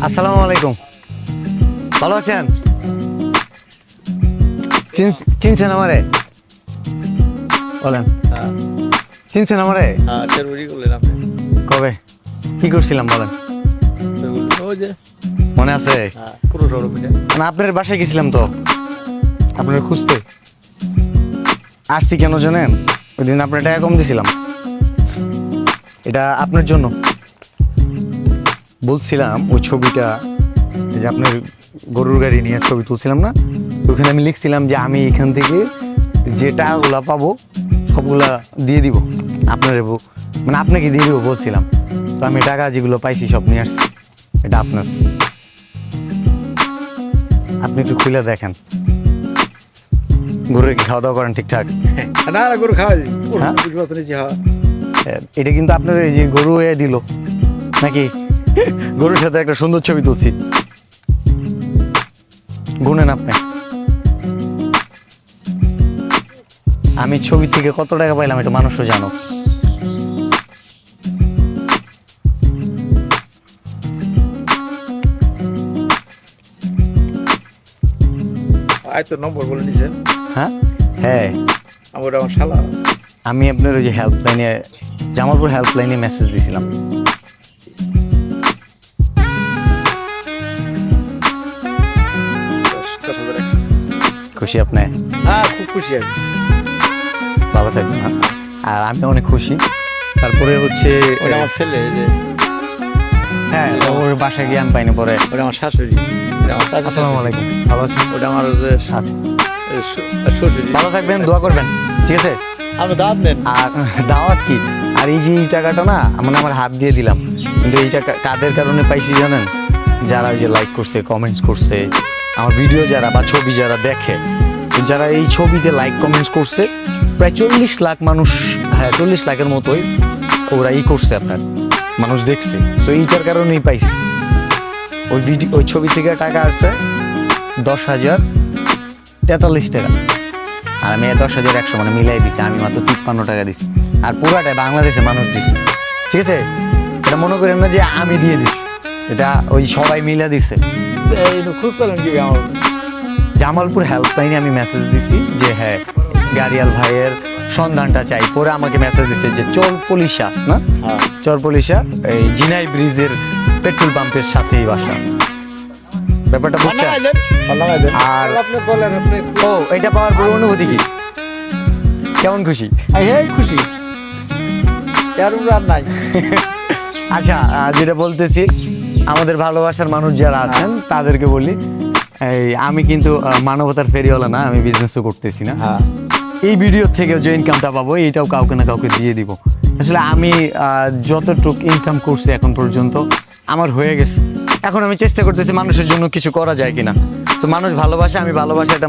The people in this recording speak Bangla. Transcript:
আসসালামু আলাইকুম, ভালো আছেন? চিনছেন আমারে? বলেন, চিনছেন আমারে? কবে কি করছিলাম বলেন, মনে আছে? মানে আপনার বাসায় গেছিলাম তো আপনার খুঁজতে। আসছি কেন জানেন? ওই দিন আপনার টাকা কম দিছিলাম, এটা আপনার জন্য বলছিলাম। ওই ছবিটা, এই যে আপনার গরুর গাড়ি নিয়ে ছবি তুলছিলাম না, ওখানে আমি লিখছিলাম যে আমি এখান থেকে যে টাকাগুলা পাবো সবগুলা দিয়ে দিব আপনার, মানে আপনাকে দিয়ে দিব বলছিলাম। তো আমি টাকা যেগুলো পাইছি সব নিয়ে আসছি, এটা আপনার। আপনি একটু খুলে দেখেন। গরুর কি খাওয়া দাওয়া করেন ঠিকঠাক? না গরু খাওয়াই এটা কিন্তু আপনার এই যে গরু এ দিল নাকি? গরুর সাথে একটা সুন্দর ছবি তুলছি, গুনেন আপনি। আমি ছবি থেকে কত টাকা পাইলাম এটা মানুষও জানো। আয় তো নম্বর বলে নিছেন। হ্যাঁ হ্যাঁ, আমার শালা। আমি আপনার ওই যে হেল্পলাইনে, জামালপুর হেল্পলাইনে মেসেজ দিছিলাম। খুশি আপনি? হ্যাঁ খুব খুশি আমি। ভালো থাকবেন। আর আমি অনেক খুশি। তারপরে হচ্ছে ওটা আমার ছেলে, যে হ্যাঁ ওর বাসায় গিয়ে আমি পাইনি পরে। ওটা আমার শাশুড়ি। আসসালামু আলাইকুম, ভালো আছেন? ওটা আমার আচ্ছা, শ্বশুরি। ভালো থাকবেন, দোয়া করবেন, ঠিক আছে? আপনি দাঁত নেন। আর দাওয়াত কি, আর এই যে এই টাকাটা না মানে আমার হাত দিয়ে দিলাম, কিন্তু এই টাকা কাদের কারণে পাইছি জানেন? যারা ওই যে লাইক করছে, কমেন্টস করছে, আমার ভিডিও যারা বা ছবি যারা দেখে, যারা এই ছবিতে লাইক কমেন্টস করছে, প্রায় 40 লাখ মানুষ, হ্যাঁ 40 লাখের মতোই ওরা করছে, আপনার মানুষ দেখছে। সো এইটার কারণেই পাইছি। ওই ভিডিও, ওই ছবি থেকে টাকা আসছে 10,043 টাকা, আর আমি 10,100 মানে মিলাই দিছি। আমি মাত্র 53 টাকা দিছি, আর পুরাটাই বাংলাদেশে মানুষ দিচ্ছে, ঠিক আছে? এটা মনে করেন না যে আমি দিয়ে দিছি, এটা ওই সবাই মিলে দিছে। খুঁজ পেলেন কি আমার? জামালপুর হেল্পলাইনে আমি মেসেজ দিছি যে হ্যাঁ গাড়িয়াল ভাইয়ের সন্ধানটা চাই। পরে আমাকে মেসেজ দিছে যে চরপলিশা না, চরপলিশা এই জিনাই ব্রিজের পেট্রোল পাম্পের সাথেই বাসা। ব্যাপারটা বুঝছেন? আর আপনি বলেন, আপনি ও এটা পাওয়ার পর অনুভূতি কি, কেমন খুশি? হ্যাঁ খুশি। আর নাই। আচ্ছা, যেটা বলতেছি, আমাদের ভালোবাসার মানুষ যারা আছেন তাদেরকে বলি, এই আমি কিন্তু মানবতার ফেরিওয়ালা না, আমি বিজনেসও করতেছি না। এই ভিডিও থেকে যে ইনকামটা পাবো এইটাও কাউকে না কাউকে দিয়ে দিব। আসলে আমি যতটুক ইনকাম করছি এখন পর্যন্ত আমার হয়ে গেছে। এখন আমি চেষ্টা করতেছি মানুষের জন্য কিছু করা যায় কিনা। তো মানুষ ভালোবাসে, আমি ভালোবাসা, এটা